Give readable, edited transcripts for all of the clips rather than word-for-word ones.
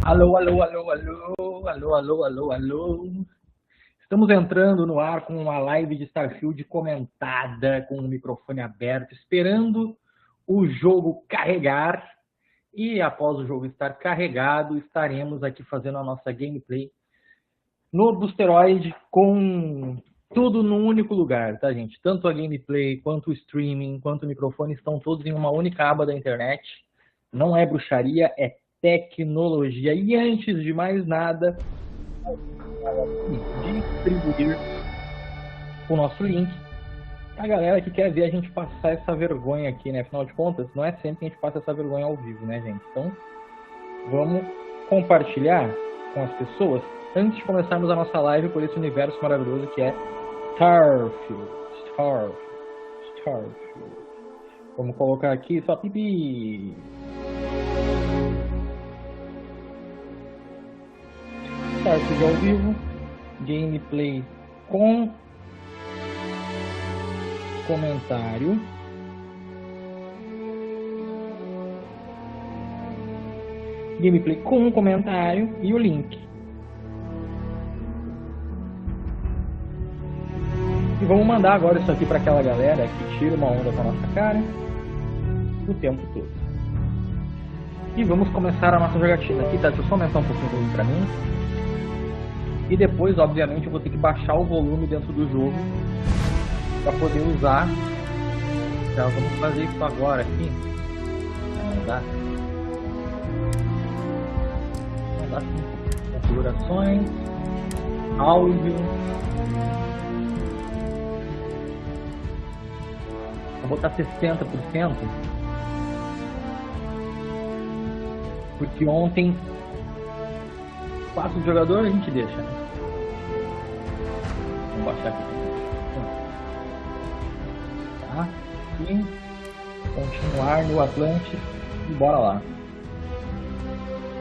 Alô, alô, alô, alô, alô, alô, alô, alô. Estamos entrando no ar com uma live de Starfield comentada, com o microfone aberto, esperando o jogo carregar. E após o jogo estar carregado, estaremos aqui fazendo a nossa gameplay no Boosteroid com tudo num único lugar, tá, gente? Tanto a gameplay, quanto o streaming, quanto o microfone estão todos em uma única aba da internet. Não é bruxaria, é tecnologia. E antes de mais nada, distribuir o nosso link a galera que quer ver a gente passar essa vergonha aqui, né? Afinal de contas, não é sempre que a gente passa essa vergonha ao vivo, né, gente? Então, vamos compartilhar com as pessoas antes de começarmos a nossa live por esse universo maravilhoso que é Starfield. Vamos colocar aqui só pipi. Starfield ao vivo, gameplay com comentário. Gameplay com um comentário e o link. E vamos mandar agora isso aqui para aquela galera que tira uma onda com a nossa cara o tempo todo. E vamos começar a nossa jogatina aqui, tá? Deixa eu só aumentar um pouquinho o volume para mim. E depois, obviamente, eu vou ter que baixar o volume dentro do jogo para poder usar. Então, vamos fazer isso agora aqui. Não dá. Não dá assim. Configurações, áudio. Vou botar 60%. Porque ontem 4 jogadores a gente deixa. Vamos baixar aqui. Tá? E continuar no Atlântico e bora lá.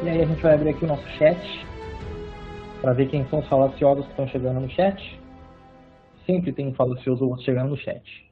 E aí a gente vai abrir aqui o nosso chat para ver quem são os falaciosos que estão chegando no chat. Sempre tem um falacioso ou outro chegando no chat.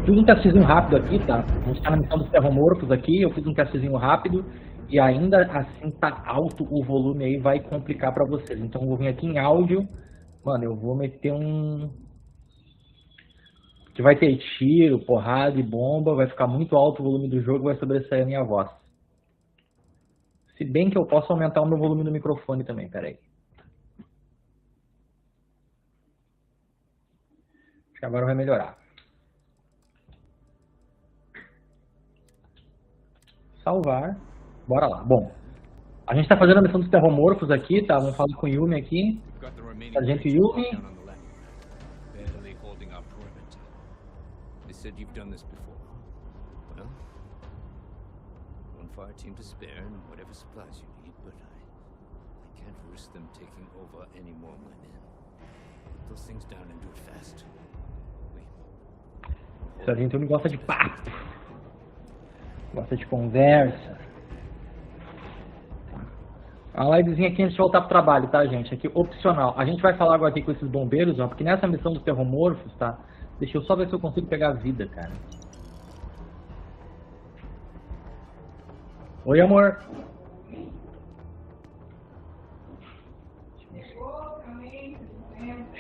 Fiz um testezinho rápido aqui, tá? A gente tá na missão dos ferromorfos aqui, eu fiz um testezinho rápido e ainda assim tá alto o volume aí, vai complicar pra vocês. Então eu vou vir aqui em áudio, mano, eu vou meter um... que vai ter tiro, porrada e bomba, vai ficar muito alto o volume do jogo, vai sobressair a minha voz. Se bem que eu posso aumentar o meu volume do microfone também, peraí. Acho que agora vai melhorar. Salvar. Bora lá. Bom, a gente tá fazendo a missão dos terromorfos aqui, tá? Vamos falar com o Yumi aqui. Sargento Yumi. Sargento Yumi gosta de papo. Gosta de conversa. A livezinha aqui antes de voltar pro trabalho, tá, gente? Aqui, opcional. A gente vai falar agora aqui com esses bombeiros, ó, porque nessa missão dos terromorfos, tá? Deixa eu só ver se eu consigo pegar a vida, cara. Oi, amor.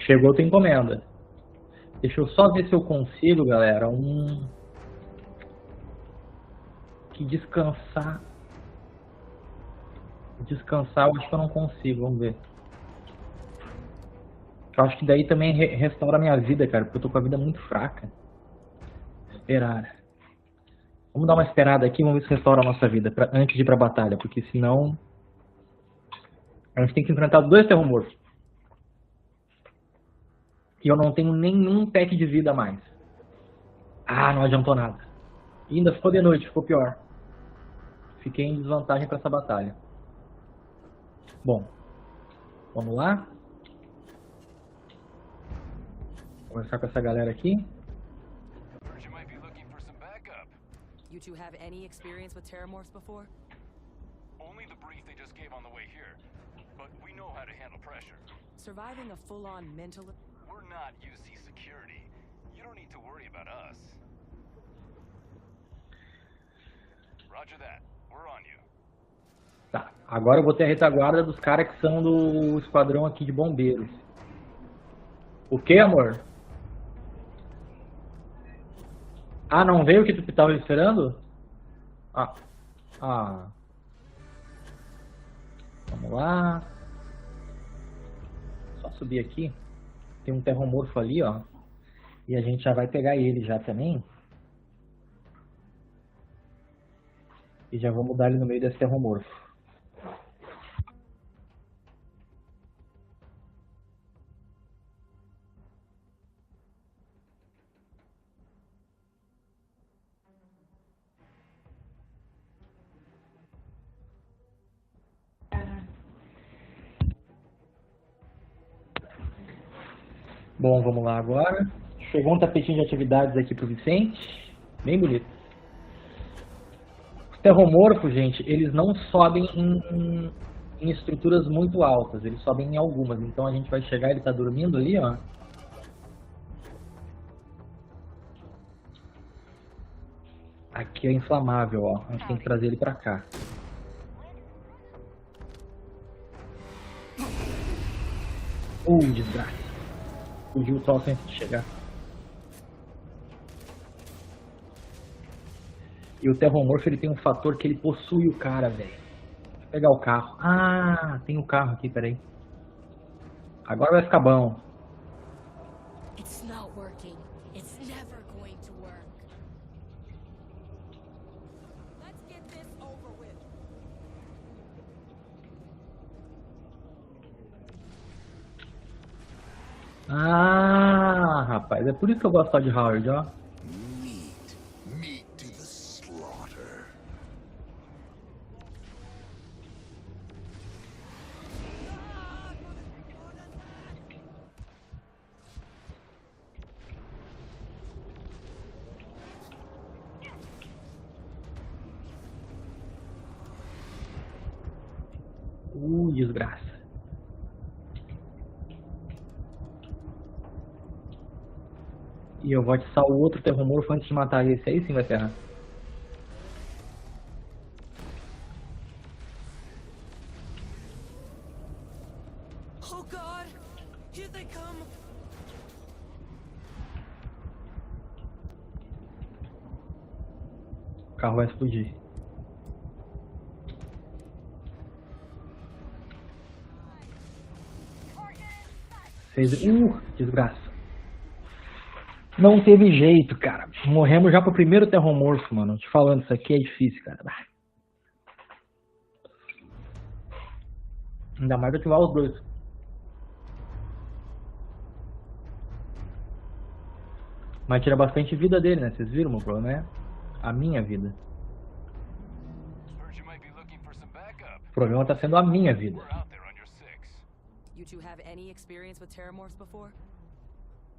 Chegou a tua encomenda. Deixa eu só ver se eu consigo, galera, que descansar. Descansar, eu acho que eu não consigo, vamos ver. Eu acho que daí também restaura a minha vida, cara, porque eu tô com a vida muito fraca. Esperar. Vamos dar uma esperada aqui, vamos ver se restaura a nossa vida antes de ir pra batalha, porque senão a gente tem que enfrentar 2 terromorfos. E eu não tenho nenhum pack de vida a mais. Ah, não adiantou nada. E ainda ficou de noite, ficou pior. Fiquei em desvantagem para essa batalha. Bom, vamos lá. Vou conversar com essa galera aqui. You two have any experience with terramorphs before? Only the brief brief they just gave on the way here, but we know how to handle pressure. Surviving a full-on mental... We're not UC security. You don't need to worry about us. Roger that. We're on you. Tá, agora eu vou ter a retaguarda dos caras que são do esquadrão aqui de bombeiros. O que, amor? Ah, não veio o que tu tava esperando? Ah. Vamos lá. Só subir aqui. Tem um terromorfo ali, ó. E a gente já vai pegar ele já também. E já vamos dar ele no meio desse terromorfo. Bom, vamos lá agora. Chegou um tapetinho de atividades aqui pro Vicente. Bem bonito. Os terromorfos, gente, eles não sobem em estruturas muito altas. Eles sobem em algumas. Então a gente vai chegar, ele tá dormindo ali, ó. Aqui é inflamável, ó. A gente tem que trazer ele pra cá. Desgraça. Fugiu o troço antes de chegar. E o terromorfo, ele tem um fator que ele possui o cara, velho. Deixa eu pegar o carro. Ah, tem o carro aqui, peraí. Agora vai ficar bom. It's not working. It's never going to work. Let's get this over with. Ah, rapaz, é por isso que eu gosto de Howard, ó. Meat to the slaughter. Desgraça. E eu vou atiçar o outro terromorfo antes de matar esse. Aí sim vai ferrar. Oh God! Here they come! O carro vai explodir. Desgraça. Não teve jeito, cara. Morremos já pro primeiro terromorfo, mano. Te falando, isso aqui é difícil, cara. Ainda mais ativar os dois. Mas tira bastante vida dele, né? Vocês viram, meu problema é a minha vida. O problema tá sendo a minha vida. You two have any experience with terramorphs before?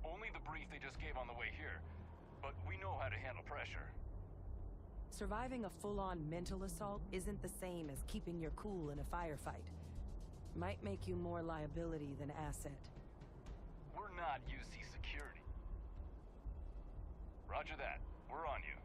Only the brief they just gave on the way here, but we know how to handle pressure. Surviving a full-on mental assault isn't the same as keeping your cool in a firefight. Might make you more liability than asset. We're not UC security. Roger that. We're on you.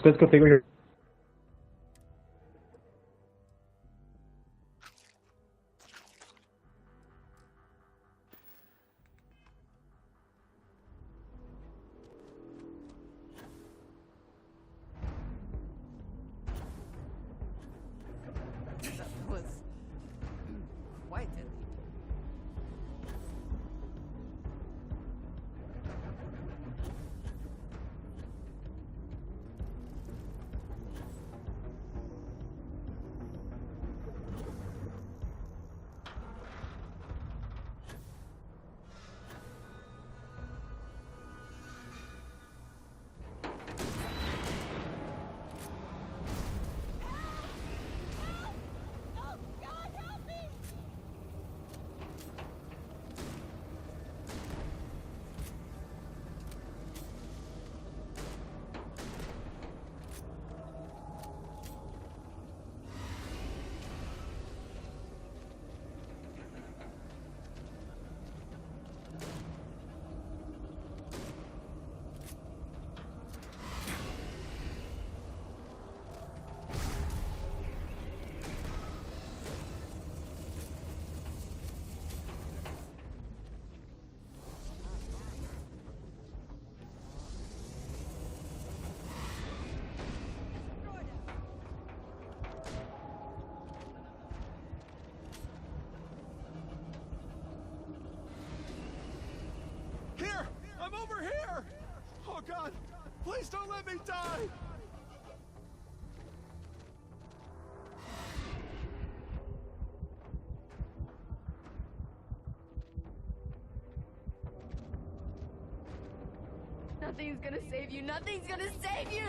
coisas que eu tenho. That was quite a leap. Here! I'm over here! Oh God! Please don't let me die! Nothing's gonna save you. Nothing's gonna save you!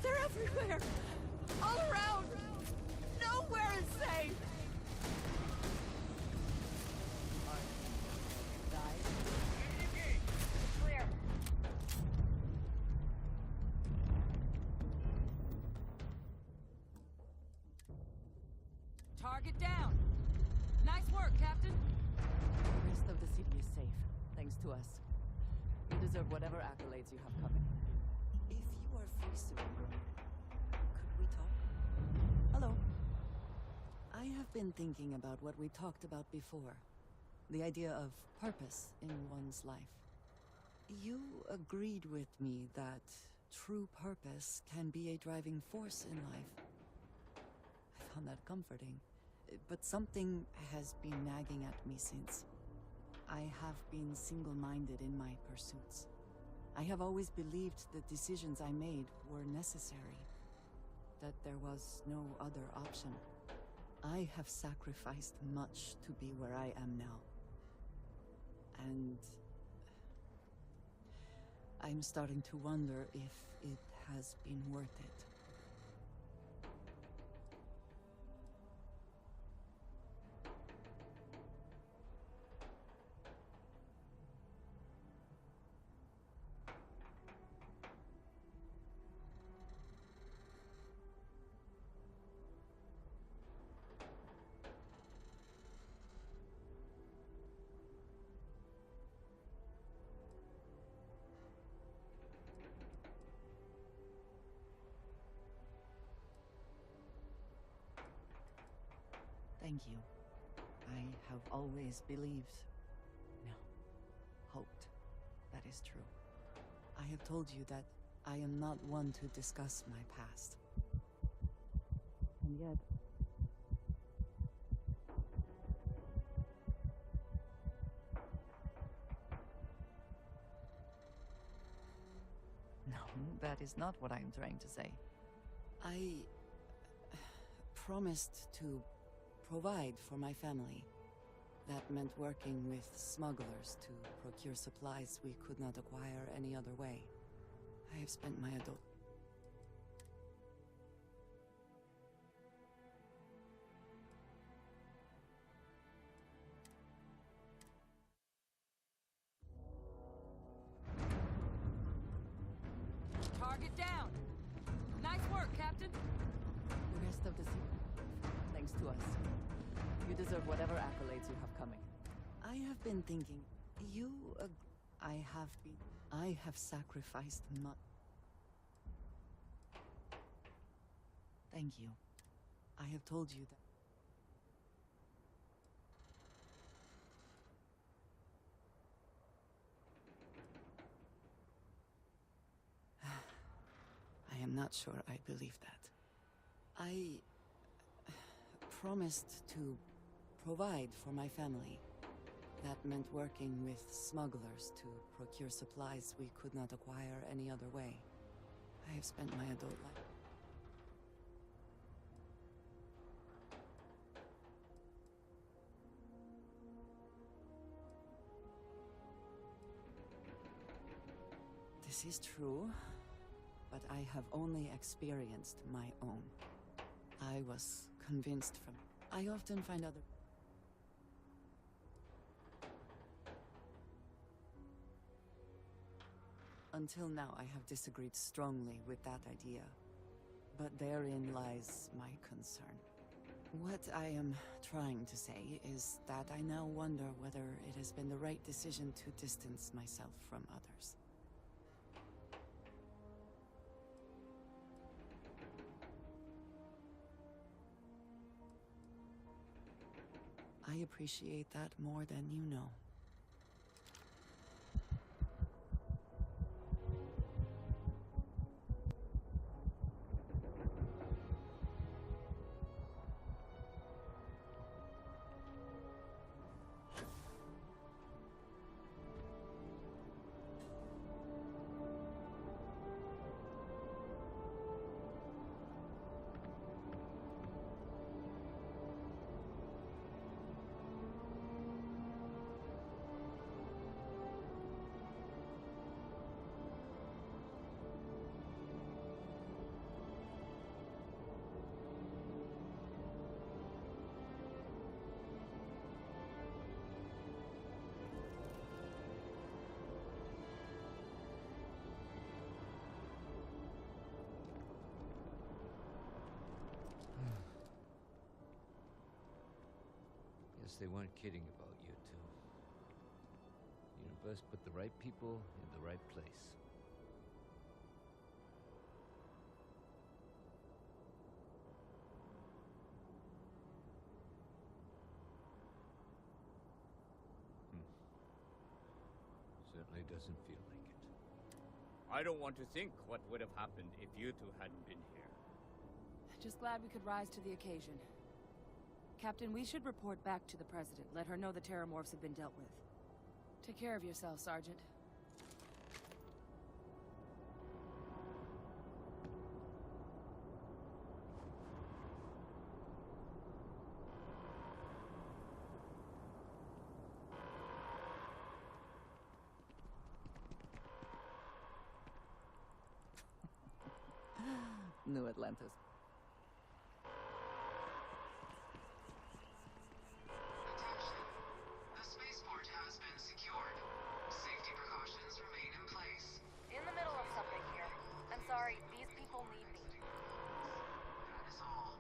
They're everywhere! All around! Nowhere is safe! Clear. Target down. Nice work, Captain. The rest of the city is safe, thanks to us. You deserve whatever accolades you have coming. If you are free soon, could we talk? Hello. I have been thinking about what we talked about before. The idea of purpose in one's life. You agreed with me that true purpose can be a driving force in life. I found that comforting. But something has been nagging at me since. I have been single-minded in my pursuits. I have always believed the decisions I made were necessary, that there was no other option. I have sacrificed much to be where I am now. And I'm starting to wonder if it has been worth it. Thank you. I have always believed, no, hoped that is true. I have told you that I am not one to discuss my past. And yet, That is not what I am trying to say. I promised to provide for my family. That meant working with smugglers to procure supplies we could not acquire any other way. I have spent my adult... Target down! Nice work, Captain! The rest of the sea, thanks to us. You deserve whatever accolades you have coming. I have been thinking, I have sacrificed much. Thank you. I have told you that. I am not sure I believe that. I promised to provide for my family. That meant working with smugglers to procure supplies we could not acquire any other way. I have spent my adult life... This is true, but I have only experienced my own. I was convinced from... I often find other... Until now, I have disagreed strongly with that idea. But therein lies my concern. What I am trying to say is that I now wonder whether it has been the right decision to distance myself from others. I appreciate that more than you know. Guess they weren't kidding about you two. The universe put the right people in the right place. Certainly doesn't feel like it. I don't want to think what would have happened if you two hadn't been here. Just glad we could rise to the occasion. Captain, we should report back to the President. Let her know the Terramorphs have been dealt with. Take care of yourself, Sergeant. New Atlantis. Attention. The spaceport has been secured. Safety precautions remain in place. In the middle of something here. I'm sorry, these people need me. That is all.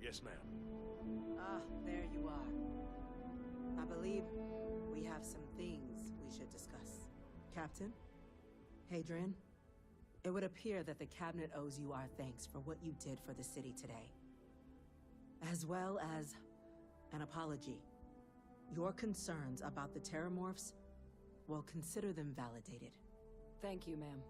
Yes, ma'am. Ah, there you are. I believe we have some things we should discuss. Captain? Hadrian? It would appear that the cabinet owes you our thanks for what you did for the city today. As well as an apology. Your concerns about the Terramorphs, well, consider them validated. Thank you, ma'am.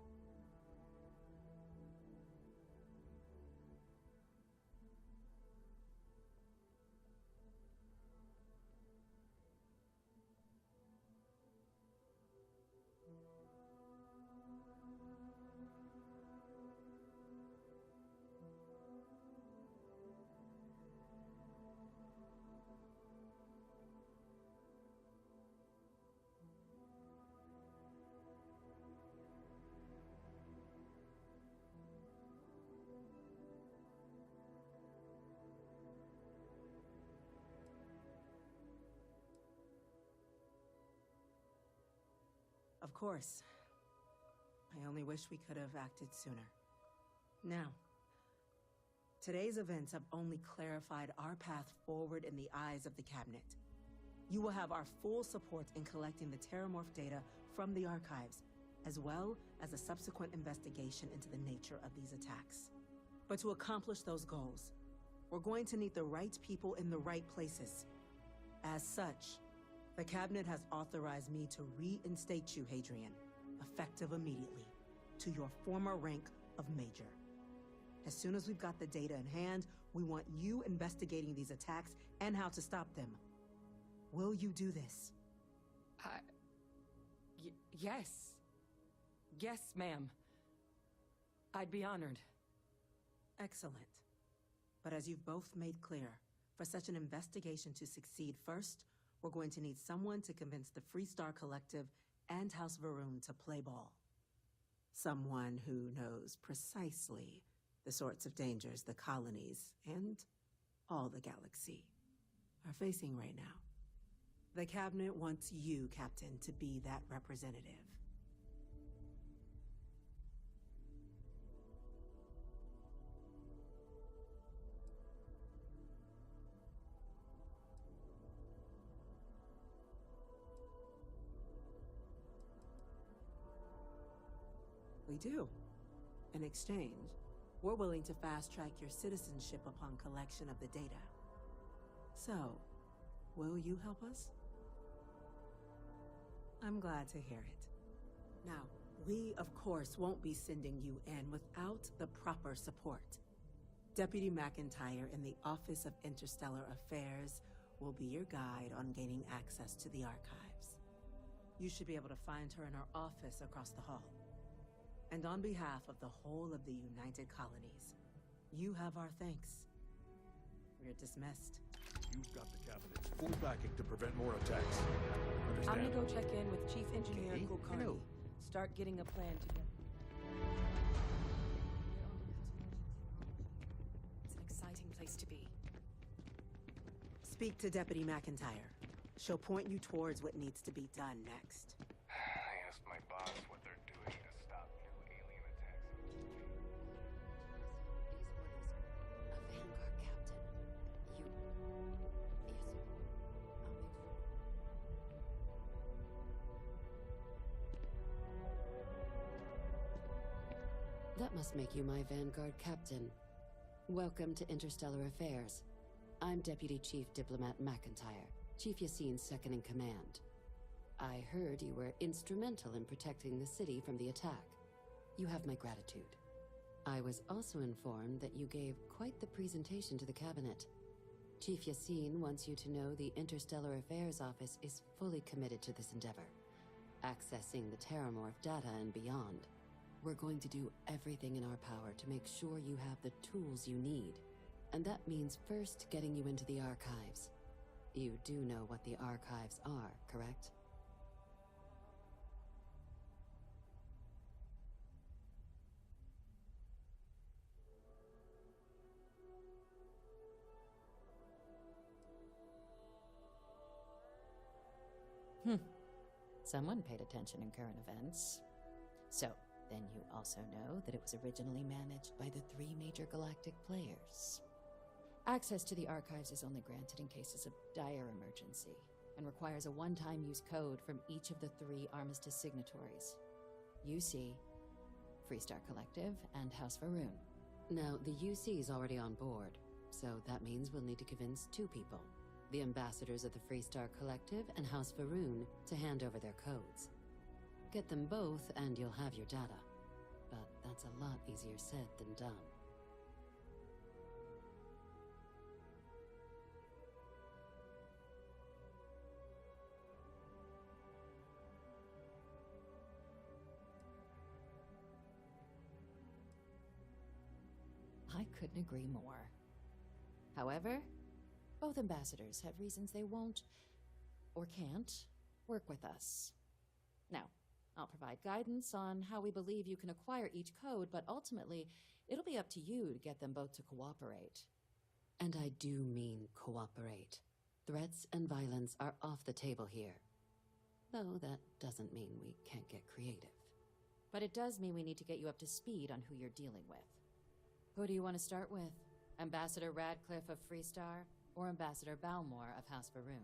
Of course. I only wish we could have acted sooner. Now, today's events have only clarified our path forward in the eyes of the cabinet. You will have our full support in collecting the Terramorph data from the archives, as well as a subsequent investigation into the nature of these attacks. But to accomplish those goals, we're going to need the right people in the right places. As such, the cabinet has authorized me to reinstate you, Hadrian, effective immediately, to your former rank of Major. As soon as we've got the data in hand, we want you investigating these attacks and how to stop them. Will you do this? Yes. Yes, ma'am. I'd be honored. Excellent. But as you've both made clear, for such an investigation to succeed first, we're going to need someone to convince the Freestar Collective and House Varun to play ball. Someone who knows precisely the sorts of dangers the colonies and all the galaxy are facing right now. The cabinet wants you, Captain, to be that representative. We do. In exchange, we're willing to fast-track your citizenship upon collection of the data. So, will you help us? I'm glad to hear it. Now, we, of course, won't be sending you in without the proper support. Deputy McIntyre in the Office of Interstellar Affairs will be your guide on gaining access to the archives. You should be able to find her in her office across the hall. And on behalf of the whole of the United Colonies, you have our thanks. We're dismissed. You've got the cabinet's full backing to prevent more attacks. I'm Understand? gonna go check in with Chief Engineer Okay, Kulkarni. hello. Start getting a plan together. It's an exciting place to be. Speak to Deputy McIntyre. She'll point you towards what needs to be done next. I asked my boss what they're doing to stop new alien attacks on the city. These orders. A Vanguard captain. You... Yes, sir. I'll make sure. That must make you my Vanguard captain. Welcome to Interstellar Affairs. I'm Deputy Chief Diplomat McIntyre, Chief Yassine's second in command. I heard you were instrumental in protecting the city from the attack. You have my gratitude. I was also informed that you gave quite the presentation to the cabinet. Chief Yassine wants you to know the Interstellar Affairs Office is fully committed to this endeavor, accessing the Terramorph data and beyond. We're going to do everything in our power to make sure you have the tools you need. And that means first getting you into the archives. You do know what the archives are, correct? Someone paid attention in current events. So, then you also know that it was originally managed by the 3 major galactic players. Access to the archives is only granted in cases of dire emergency, and requires a one-time use code from each of the 3 armistice signatories. UC, Freestar Collective, and House Varun. Now, the UC is already on board, so that means we'll need to convince 2 people. The ambassadors of the Freestar Collective and House Varun to hand over their codes. Get them both and you'll have your data. But that's a lot easier said than done. I couldn't agree more. However, both ambassadors have reasons they won't, or can't, work with us. Now, I'll provide guidance on how we believe you can acquire each code, but ultimately, it'll be up to you to get them both to cooperate. And I do mean cooperate. Threats and violence are off the table here. Though that doesn't mean we can't get creative. But it does mean we need to get you up to speed on who you're dealing with. Who do you want to start with? Ambassador Radcliffe of Freestar, or Ambassador Balmore of House Varun?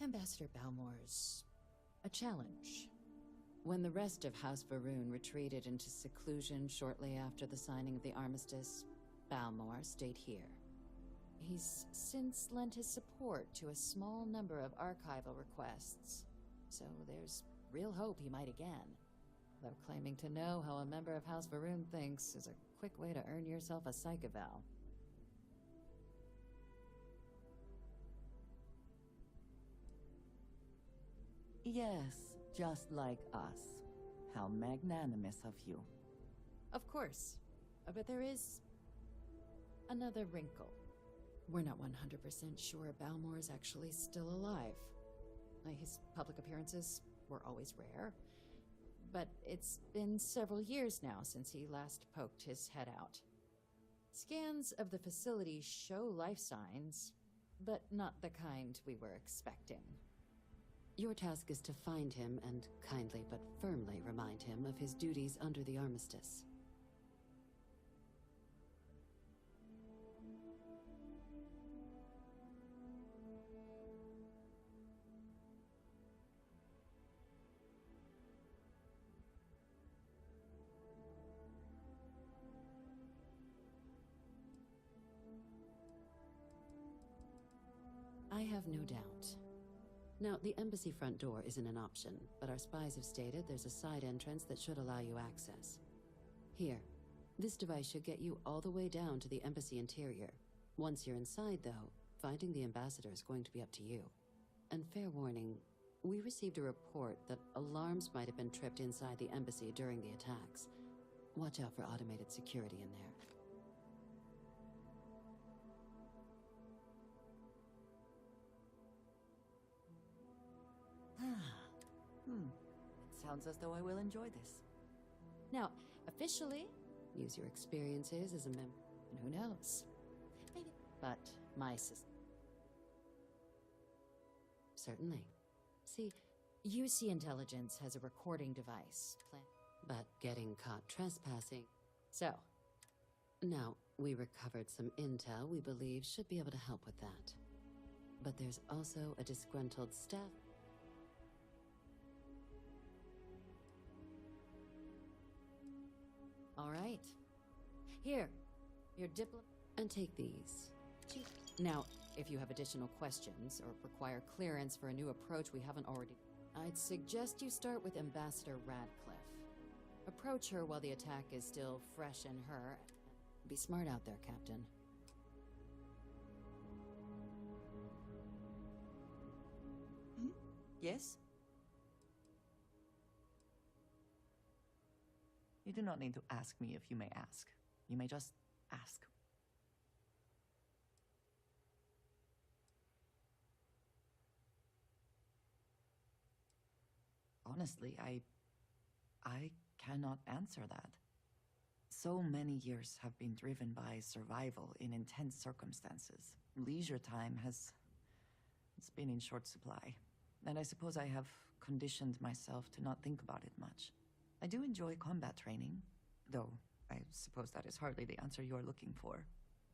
Ambassador Balmore's a challenge. When the rest of House Varun retreated into seclusion shortly after the signing of the armistice, Balmore stayed here. He's since lent his support to a small number of archival requests, so there's real hope he might again. Though claiming to know how a member of House Varun thinks is a quick way to earn yourself a psych eval. Yes, just like us. How magnanimous of you. Of course, but there is another wrinkle. We're not 100% sure Balmore's actually still alive. His public appearances were always rare, but it's been several years now since he last poked his head out. Scans of the facility show life signs, but not the kind we were expecting. Your task is to find him and kindly but firmly remind him of his duties under the armistice. I have no doubt. Now, the embassy front door isn't an option, but our spies have stated there's a side entrance that should allow you access. Here, this device should get you all the way down to the embassy interior. Once you're inside, though, finding the ambassador is going to be up to you. And fair warning, we received a report that alarms might have been tripped inside the embassy during the attacks. Watch out for automated security in there. It sounds as though I will enjoy this. Now, officially, Use your experiences as a member. and who knows? Maybe. But my system. Certainly. See, UC Intelligence has a recording device. But getting caught trespassing. So, now, we recovered some intel we believe should be able to help with that. But there's also a disgruntled staff. all right. Here, your diplomat. And take these. Now, if you have additional questions or require clearance for a new approach we haven't already, I'd suggest you start with Ambassador Radcliffe. Approach her while the attack is still fresh in her. Be smart out there, Captain. Yes? You do not need to ask me if you may ask. You may just ask. Honestly, I cannot answer that. So many years have been driven by survival in intense circumstances. Leisure time it's been in short supply. And I suppose I have conditioned myself to not think about it much. I do enjoy combat training, though I suppose that is hardly the answer you are looking for.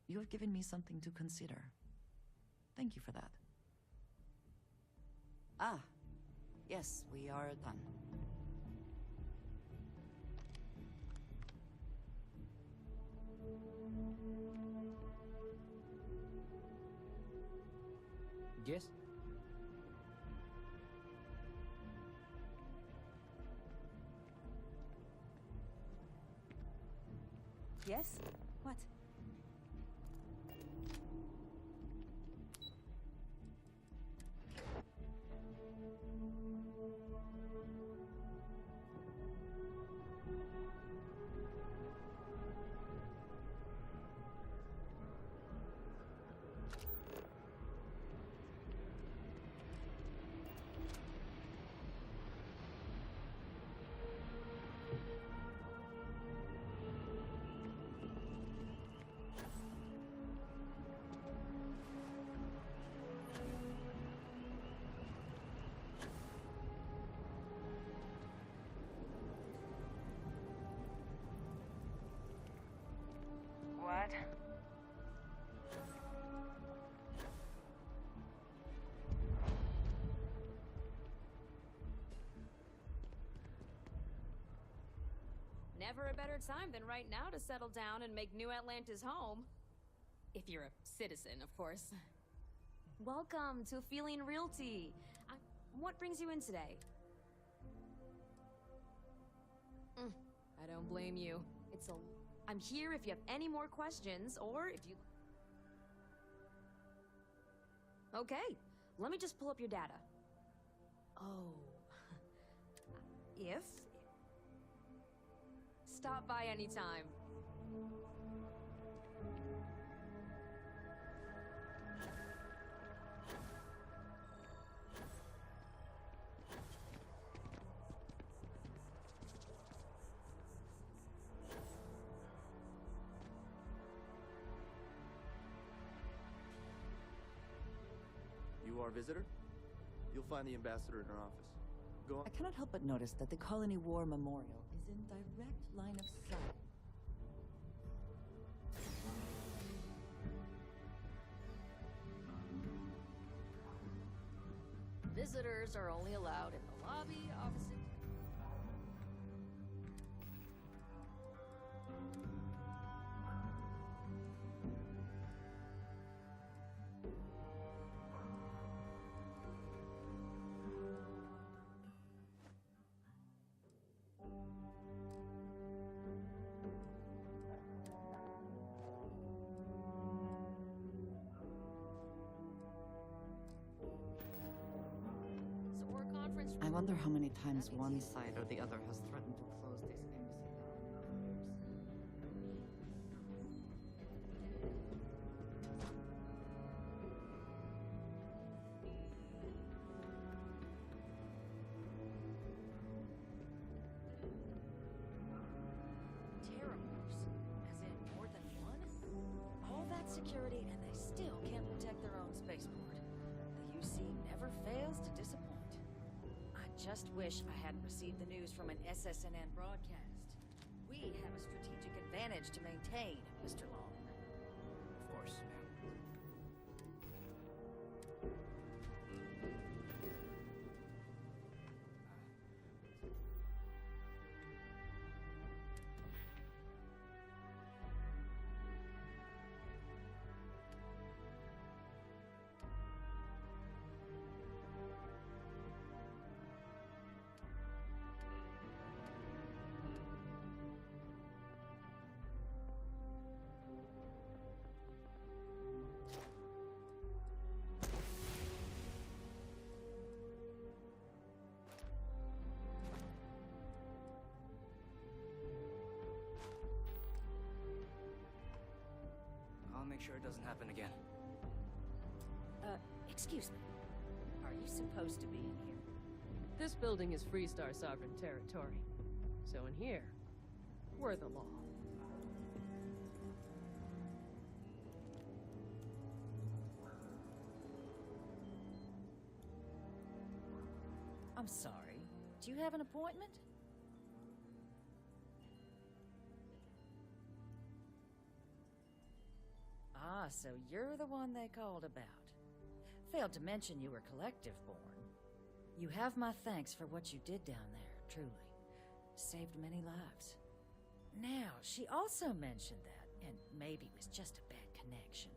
You have given me something to consider. Thank you for that. Ah, yes, we are done. Yes? Yes? What? What? Never a better time than right now to settle down and make New Atlantis home. If you're a citizen, of course. Welcome to Feeling Realty. What brings you in today? I don't blame you. I'm here if you have any more questions, or if you... Okay, let me just pull up your data. Oh. If... Stop by anytime. You are a visitor? You'll find the ambassador in her office. Go on. I cannot help but notice that the Colony War Memorial is in direct line of sight. Visitors are only allowed in the lobby, opposite... I wonder how many times one side or the other has threatened to close this embassy down. Terrormorphs? As in more than one? All that security and they still can't protect their own spaceport. The UC never fails to disappoint. Just wish I hadn't received the news from an SSNN broadcast. We have a strategic advantage to maintain, Mr. Long. Of course, ma'am. I'll make sure it doesn't happen again. Excuse me. Are you supposed to be in here? This building is Freestar sovereign territory. So in here, we're the law. I'm sorry. Do you have an appointment? Ah, so you're the one they called about. Failed to mention you were collective-born. You have my thanks for what you did down there, truly. Saved many lives. Now, she also mentioned that, and maybe it was just a bad connection,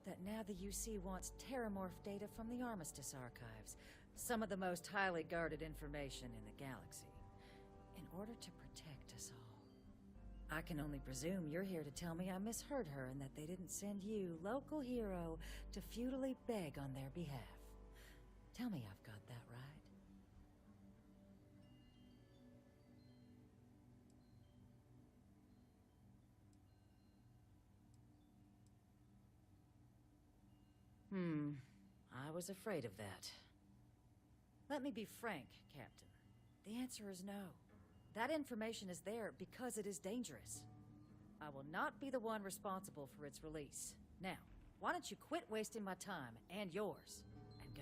that now the UC wants terramorph data from the Armistice archives, some of the most highly guarded information in the galaxy, in order to protect us all. I can only presume you're here to tell me I misheard her and that they didn't send you, local hero, to futilely beg on their behalf. Tell me I've got that right. I was afraid of that. Let me be frank, Captain. The answer is no. That information is there because it is dangerous. I will not be the one responsible for its release. Now, why don't you quit wasting my time and yours, and go?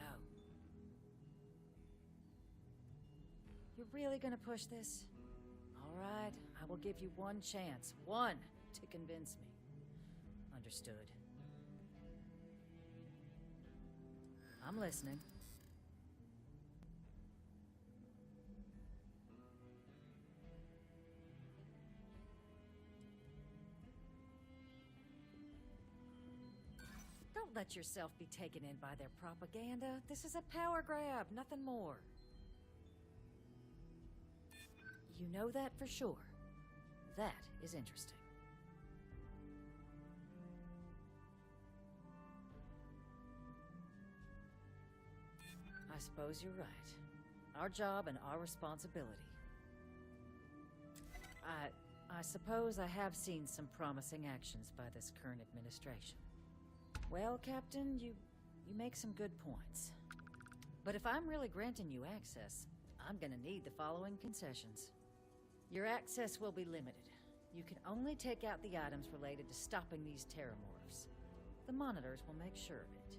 You're really gonna push this? All right, I will give you one chance. One to convince me. Understood. I'm listening. Don't let yourself be taken in by their propaganda. This is a power grab, nothing more. You know that for sure. That is interesting. I suppose you're right. Our job and our responsibility. I suppose I have seen some promising actions by this current administration. Well, Captain, you make some good points. But if I'm really granting you access, I'm gonna need the following concessions. Your access will be limited. You can only take out the items related to stopping these terramorphs. The monitors will make sure of it.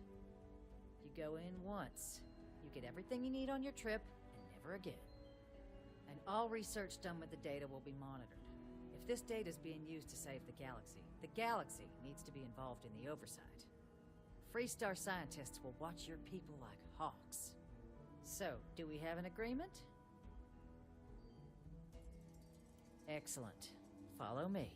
You go in once. You get everything you need on your trip, and never again. And all research done with the data will be monitored. If this data is being used to save the galaxy needs to be involved in the oversight. Freestar scientists will watch your people like hawks. So, do we have an agreement? Excellent. Follow me.